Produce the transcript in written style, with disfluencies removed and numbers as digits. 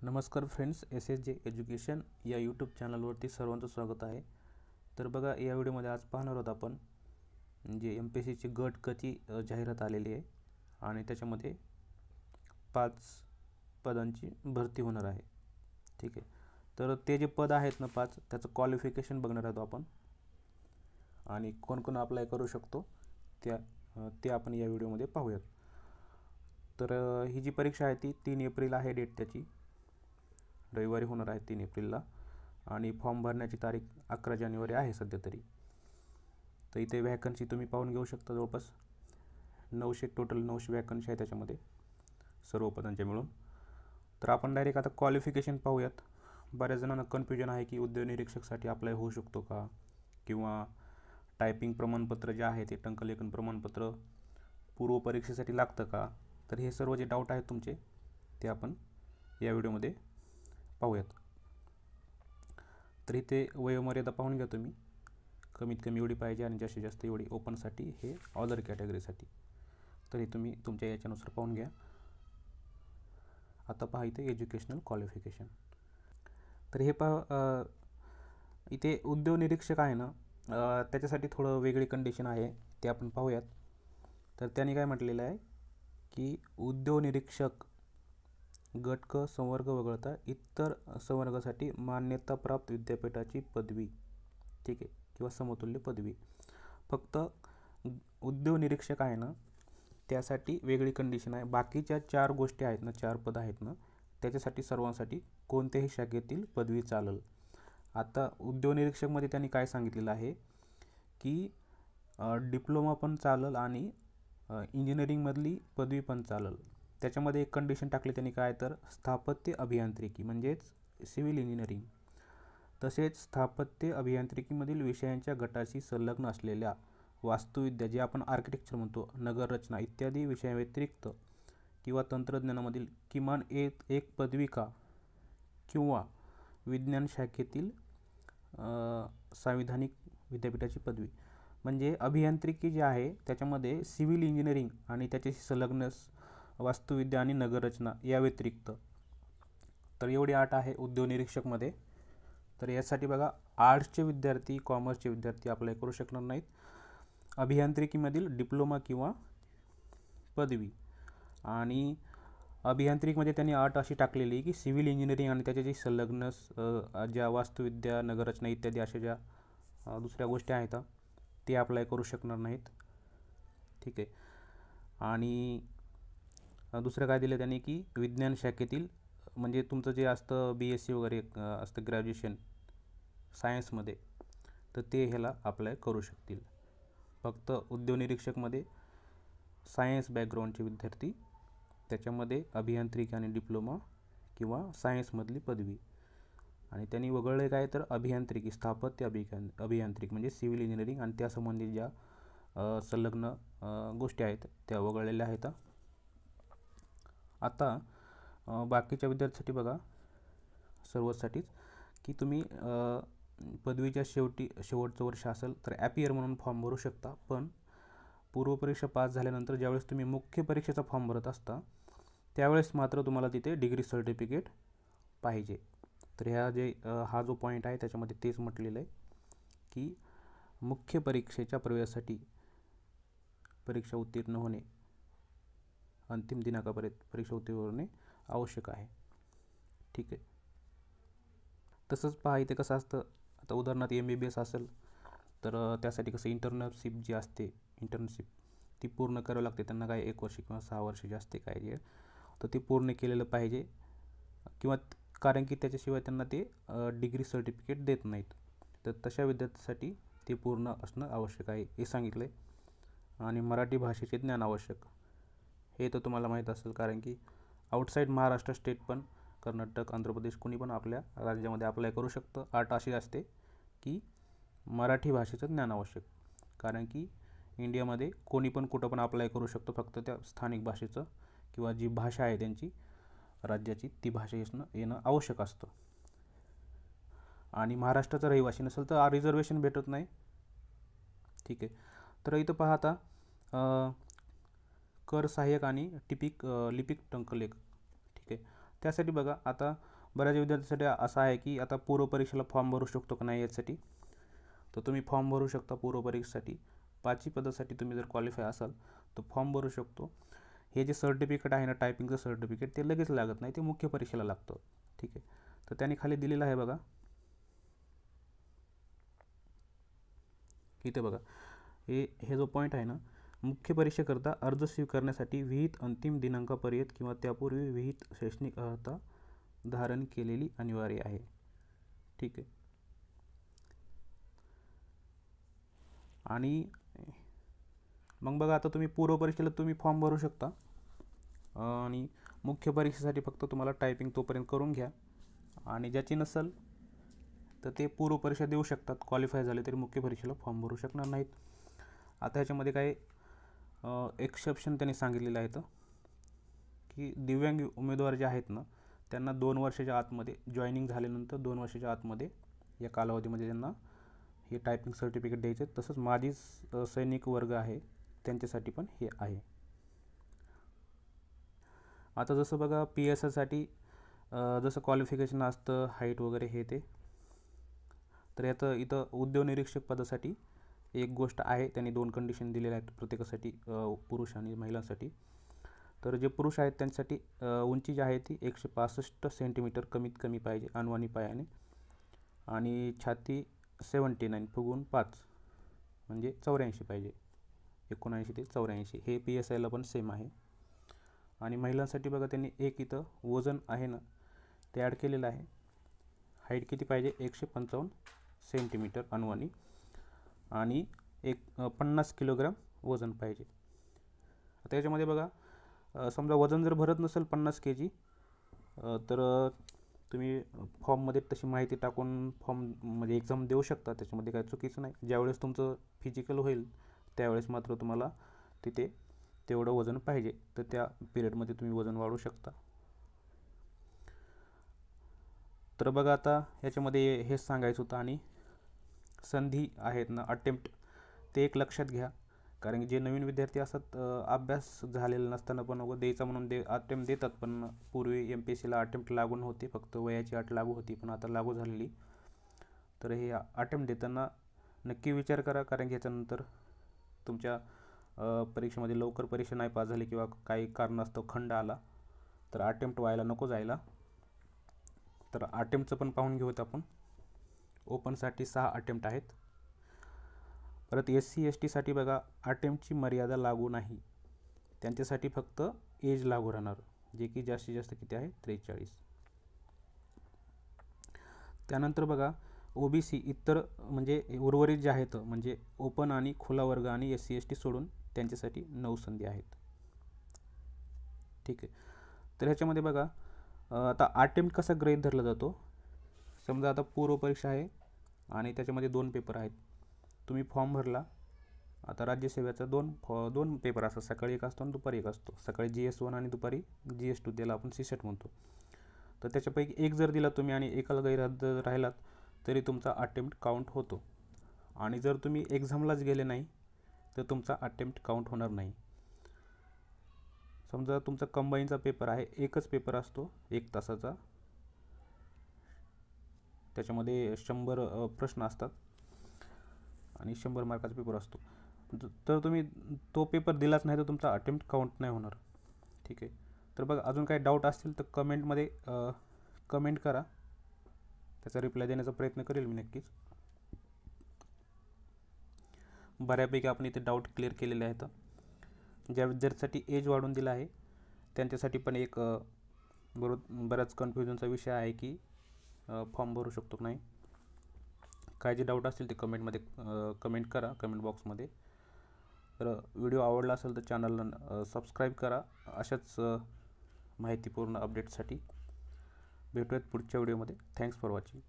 नमस्कार friends, SSJ education या YouTube चॅनलवरती सर्वांचं स्वागत आहे. तर बघा, या व्हिडिओमध्ये आज पाहणार आहोत आपण जे MPSCची गट कची जाहिरात आलेली आहे आणि त्याच्यामध्ये 5 पदांची भरती होणार आहे. ठीक आहे. तर ते जे पद आहेत ना 5, त्याचं क्वालिफिकेशन बघणार आहोत आपण आणि कोण कोण अप्लाय करू शकतो ते आपण या व्हिडिओमध्ये पाहूयात. तर ही जी परीक्षा आहे ती 3 एप्रिल आहे डेट त्याची, रविवारी होणार आहे 3 एप्रिलला आणि फॉर्म भरण्याची तारीख 11 जानेवारी आहे सध्या तरी. तर इथे वॅकन्सी तुम्ही पाहून घेऊ शकता. जवळपास 900 टोटल 900 वॅकन्सी आहे त्याच्यामध्ये सर्व पदांच्या मिळून. तर आपण डायरेक्ट आता क्वालिफिकेशन पाहूयात. बऱ्याच जणांना कन्फ्युजन आहे की उद्योग निरीक्षकसाठी अप्लाय होऊ शकतो का, किंवा टायपिंग प्रमाणपत्र जे आहे ते टंकलेखन प्रमाणपत्र पूर्व परीक्षेसाठी लागतं का. तर हे सर्व जे डाऊट आहेत तुमचे ते आपण या व्हिडिओमध्ये पाहूयात. तर इथे वयोमर्यादा पाहून घ्या तुम्ही, कमीत कमी एवढी पाहिजे आणि जास्तीत जास्त एवढी ओपनसाठी, हे अदर कॅटेगरीसाठी. तरी तुम्ही तुमच्या याच्यानुसार पाहून घ्या. आता पहा इथे एज्युकेशनल क्वालिफिकेशन. तर हे पहा, इथे उद्योग निरीक्षक आहे ना, त्याच्यासाठी थोडं वेगळी कंडिशन आहे, ते आपण पाहूयात. तर त्यांनी काय म्हटलेलं आहे की उद्योग निरीक्षक गट क संवर्ग वगळता इतर संवर्गासाठी मान्यताप्राप्त विद्यापीठाची पदवी, ठीक आहे, किंवा समतुल्य पदवी. फक्त उद्योग निरीक्षक आहे ना त्यासाठी वेगळी कंडिशन आहे. बाकीच्या 4 गोष्टी आहेत ना, 4 पद आहेत ना, त्याच्यासाठी सर्वांसाठी कोणत्याही शाखेतील पदवी चालेल. आता उद्योग निरीक्षकमध्ये त्यांनी काय सांगितलेलं आहे की डिप्लोमा पण चालेल आणि इंजिनिअरिंगमधली पदवी पण चालेल. त्याच्यामध्ये एक कंडिशन टाकली त्यांनी, काय तर स्थापत्य अभियांत्रिकी म्हणजेच सिव्हिल इंजिनिअरिंग, तसेच स्थापत्य अभियांत्रिकीमधील विषयांच्या गटाशी संलग्न असलेल्या वास्तुविद्या, जे आपण आर्किटेक्चर म्हणतो, नगररचना इत्यादी विषयाव्यतिरिक्त किंवा तंत्रज्ञानामधील किमान एक पदविका किंवा विज्ञान शाखेतील संविधानिक विद्यापीठाची पदवी. म्हणजे अभियांत्रिकी जे आहे त्याच्यामध्ये सिव्हिल इंजिनिअरिंग आणि त्याच्याशी संलग्न वास्तुविद्या आणि नगररचना या व्यतिरिक्त. तर एवढी अट आहे उद्योग निरीक्षकमध्ये. तर यासाठी बघा, आर्ट्सचे विद्यार्थी, कॉमर्सचे विद्यार्थी अप्लाय करू शकणार नाहीत. अभियांत्रिकीमधील डिप्लोमा किंवा पदवी, आणि अभियांत्रिकीमध्ये त्यांनी अट अशी टाकलेली की सिव्हिल इंजिनिअरिंग आणि त्याच्याशी संलग्न ज्या वास्तुविद्या, नगररचना इत्यादी अशा ज्या दुसऱ्या गोष्टी आहेत ते अप्लाय करू शकणार नाहीत. ठीक आहे. आणि दुसरं काय दिलं त्यांनी की विज्ञान शाखेतील, म्हणजे तुमचं जे असतं BSc वगैरे असतं ग्रॅज्युएशन सायन्समध्ये, तर ते ह्याला अप्लाय करू शकतील. फक्त उद्योग निरीक्षकमध्ये सायन्स बॅकग्राऊंडचे विद्यार्थी, त्याच्यामध्ये अभियांत्रिकी आणि डिप्लोमा किंवा सायन्समधली पदवी. आणि त्यांनी वगळले काय तर अभियांत्रिकी, स्थापत्य अभियांत्रिकी म्हणजे सिव्हिल इंजिनिअरिंग आणि त्या संबंधित ज्या संलग्न गोष्टी आहेत त्या वगळलेल्या आहेत. आता बाकीच्या विद्यार्थ्यांसाठी बघा, सर्वसाठीच की तुम्ही पदवीच्या शेवटचं वर्ष असेल तर ॲपियर म्हणून फॉर्म भरू शकता. पण पूर्वपरीक्षा पास झाल्यानंतर ज्यावेळेस तुम्ही मुख्य परीक्षेचा फॉर्म भरत असता त्यावेळेस मात्र तुम्हाला तिथे डिग्री सर्टिफिकेट पाहिजे. तर हा जो पॉईंट आहे त्याच्यामध्ये तेच म्हटलेलं आहे की मुख्य परीक्षेच्या प्रवेशासाठी परीक्षा उत्तीर्ण होणे, अंतिम दिनांकापर्यंत परीक्षा उत्तीर्ण होणे आवश्यक आहे. ठीक आहे. तसंच पहा इथे कसं असतं, आता उदाहरणार्थ MBBS असेल तर त्यासाठी कसं इंटर्नशिप जी असते, इंटर्नशिप ती पूर्ण करावी लागते त्यांना. काय 1 वर्ष किंवा 6 वर्ष जास्त काय जे, तर ते पूर्ण केलेलं पाहिजे, किंवा कारण की त्याच्याशिवाय त्यांना ते डिग्री सर्टिफिकेट देत नाहीत. तर तशा विद्यार्थ्यांसाठी ते पूर्ण असणं आवश्यक आहे हे सांगितलं आहे. आणि मराठी भाषेचे ज्ञान आवश्यक, हे तर तुम्हाला माहीत असेल, कारण की आउटसाईड महाराष्ट्र स्टेट पण, कर्नाटक, आंध्र प्रदेश कोणी पण आपल्या राज्यामध्ये अप्लाय करू शकतं. अट अशी असते की मराठी भाषेचं ज्ञान आवश्यक, कारण की इंडियामध्ये कोणी पण कुठं पण अप्लाय करू शकतो. फक्त त्या स्थानिक भाषेचं किंवा जी भाषा आहे त्यांची राज्याची ती भाषा येणं आवश्यक असतं. आणि महाराष्ट्राचा रहिवासी नसेल तर रिझर्वेशन भेटत नाही. ठीक आहे. तर इथं पहा आता कर सहाय्यक आणि लिपिक टंकलेख. ठीक आहे. त्यासाठी बघा आता बऱ्याच विद्यार्थ्यांसाठी असं आहे की आता पूर्वपरीक्षेला फॉर्म भरू शकतो का नाही यासाठी, तर तुम्ही फॉर्म भरू शकता पूर्वपरीक्षेसाठी. 5वी पदासाठी तुम्ही जर क्वालिफाय असाल तर फॉर्म भरू शकतो. हे जे सर्टिफिकेट आहे ना टायपिंगचं सर्टिफिकेट, ते लगेच लागत नाही, ते मुख्य परीक्षेला लागतं. ठीक आहे, तर त्याने खाली दिलेलं आहे बघा, इथे बघा हे जो पॉईंट आहे ना, मुख्य परीक्षेकरता अर्ज स्वीकारण्यासाठी विहित अंतिम दिनांकापर्यंत किंवा त्यापूर्वी विहित शैक्षणिक अर्हता धारण केलेली अनिवार्य आहे. ठीक आहे, आणि मग बघा आता तुम्ही पूर्वपरीक्षेला तुम्ही फॉर्म भरू शकता आणि मुख्य परीक्षेसाठी फक्त तुम्हाला टायपिंग तोपर्यंत करून घ्या. आणि ज्याची नसेल तर ते पूर्वपरीक्षा देऊ शकतात, क्वालिफाय झाले तरी मुख्य परीक्षेला फॉर्म भरू शकणार नाहीत. आता ह्याच्यामध्ये काही एक्सेप्शन त्यांनी सांगितलेलं आहे की दिव्यांग उमेदवार जे आहेत ना त्यांना 2 वर्षाच्या आतमध्ये जॉईनिंग झाल्यानंतर 2 वर्षाच्या आतमध्ये या कालावधीमध्ये त्यांना हे टायपिंग सर्टिफिकेट द्यायचे. तसंच माजी सैनिक वर्ग आहे त्यांच्यासाठी पण हे आहे. आता जसं बघा PSIसाठी जसं क्वालिफिकेशन असतं हाईट वगैरे हे ते, तर याचं इथं उद्योग निरीक्षक पदासाठी एक गोष्ट आहे, त्यांनी 2 कंडिशन दिलेल्या आहेत प्रत्येकासाठी, पुरुष आणि महिलांसाठी. तर जे पुरुष आहेत त्यांच्यासाठी उंची जी आहे ती 165 सेंटीमीटर कमीत कमी पाहिजे अनवाणी पायाने, आणि छाती 79 फुगून 5 म्हणजे 84 पाहिजे, 79 ते 84. हे PSIला पण सेम आहे. आणि महिलांसाठी बघा त्यांनी एक इथं वजन आहे ना ते ॲड केलेलं आहे. हाईट किती पाहिजे, 155 सेंटीमीटर अनवाणी, आणि 50 किलोग्राम वजन पाहिजे. आता याच्यामध्ये बघा समजा वजन जर भरत नसेल 50 kg तर तुम्ही फॉर्ममध्ये तशी माहिती टाकून फॉर्म म्हणजे एक्झाम देऊ शकता, त्याच्यामध्ये काही चुकीचं नाही. ज्यावेळेस तुमचं फिजिकल होईल त्यावेळेस मात्र तुम्हाला तिथे तेवढं वजन पाहिजे, तर त्या पिरियडमध्ये तुम्ही वजन वाढवू शकता. तर बघा आता ह्याच्यामध्ये हेच सांगायचं होतं. आणि संधी आहेत ना अटेम्प्ट, ते एक लक्षात घ्या, कारण की जे नवीन विद्यार्थी असतात अभ्यास झालेला नसताना पण द्यायचा म्हणून अटेम्प्ट देतात, पण पूर्वी MPSCला अटेम्प्ट लागू नव्हती, फक्त वयाची अट लागू होती, पण आता लागू झालेली. तर हे अटेम्प्ट देताना नक्की विचार करा, कारण की ह्याच्यानंतर तुमच्या परीक्षेमध्ये लवकर परीक्षा नाही पास झाली किंवा काही कारणास्तव खंड आला तर अटेम्प्ट व्हायला नको जायला. तर अटेम्प्टचं पण पाहून घेऊयात आपण. ओपनसाठी 6 अटेम्प्ट आहेत. परत SC ST साठी बघा अटेम्प्टची मर्यादा लागू नाही, त्यांच्यासाठी फक्त एज लागू राहणार, जे की जास्तीत जास्त किती आहे 43. त्यानंतर बघा OBC इतर म्हणजे उर्वरित जे आहेत म्हणजे ओपन आणि खुला वर्ग आणि SC ST सोडून त्यांच्यासाठी 9 संधी आहेत. ठीक आहे, तर ह्याच्यामध्ये बघा आता अटेम्प्ट कसा गृहीत धरला जातो. समजा आता पूर्वपरीक्षा आहे आणि त्याच्यामध्ये 2 पेपर आहेत, तुम्ही फॉर्म भरला. आता राज्यसेवेचा 2 पेपर असतात, सकाळी एक असतो आणि दुपारी एक असतो. सकाळी GS1 आणि दुपारी GS2, त्याला आपण CSET म्हणतो. तर त्याच्यापैकी एक जर दिला तुम्ही आणि एकाला गैरहजर राहिलात तरी तुमचा अटेम्प्ट काउंट होतो. आणि जर तुम्ही एक्झामलाच गेले नाही तर तुमचा अटेम्प्ट काउंट होणार नाही. समजा तुमचा कंबाईनचा पेपर आहे, एकच पेपर असतो 1 तासाचा, त्याच्यामध्ये 100 प्रश्न असतात आणि 100 मार्काचा पेपर असतो. तर तुम्ही तो पेपर दिलाच नाही तर तुमचा अटेम्प्ट काउंट नाही होणार. ठीक आहे, तर बघा अजून काही डाऊट असतील तर कमेंटमध्ये कमेंट करा, त्याचा रिप्लाय देण्याचा प्रयत्न करेल मी नक्कीच. बऱ्यापैकी आपण इथे डाऊट क्लिअर केलेले आहेत. ज्या विद्यार्थ्यांसाठी एज वाढवून दिला आहे त्यांच्यासाठी पण एक बराच कन्फ्युजनचा विषय आहे की फॉर्म भरू शकतो की नाही. काय जे डाऊट असतील ते कमेंटमध्ये कमेंट करा, कमेंट बॉक्समध्ये. तर व्हिडिओ आवडला असेल तर चॅनलला सबस्क्राईब करा अशाच माहितीपूर्ण अपडेटसाठी. भेटूयात पुढच्या व्हिडिओमध्ये. Thanks for watching.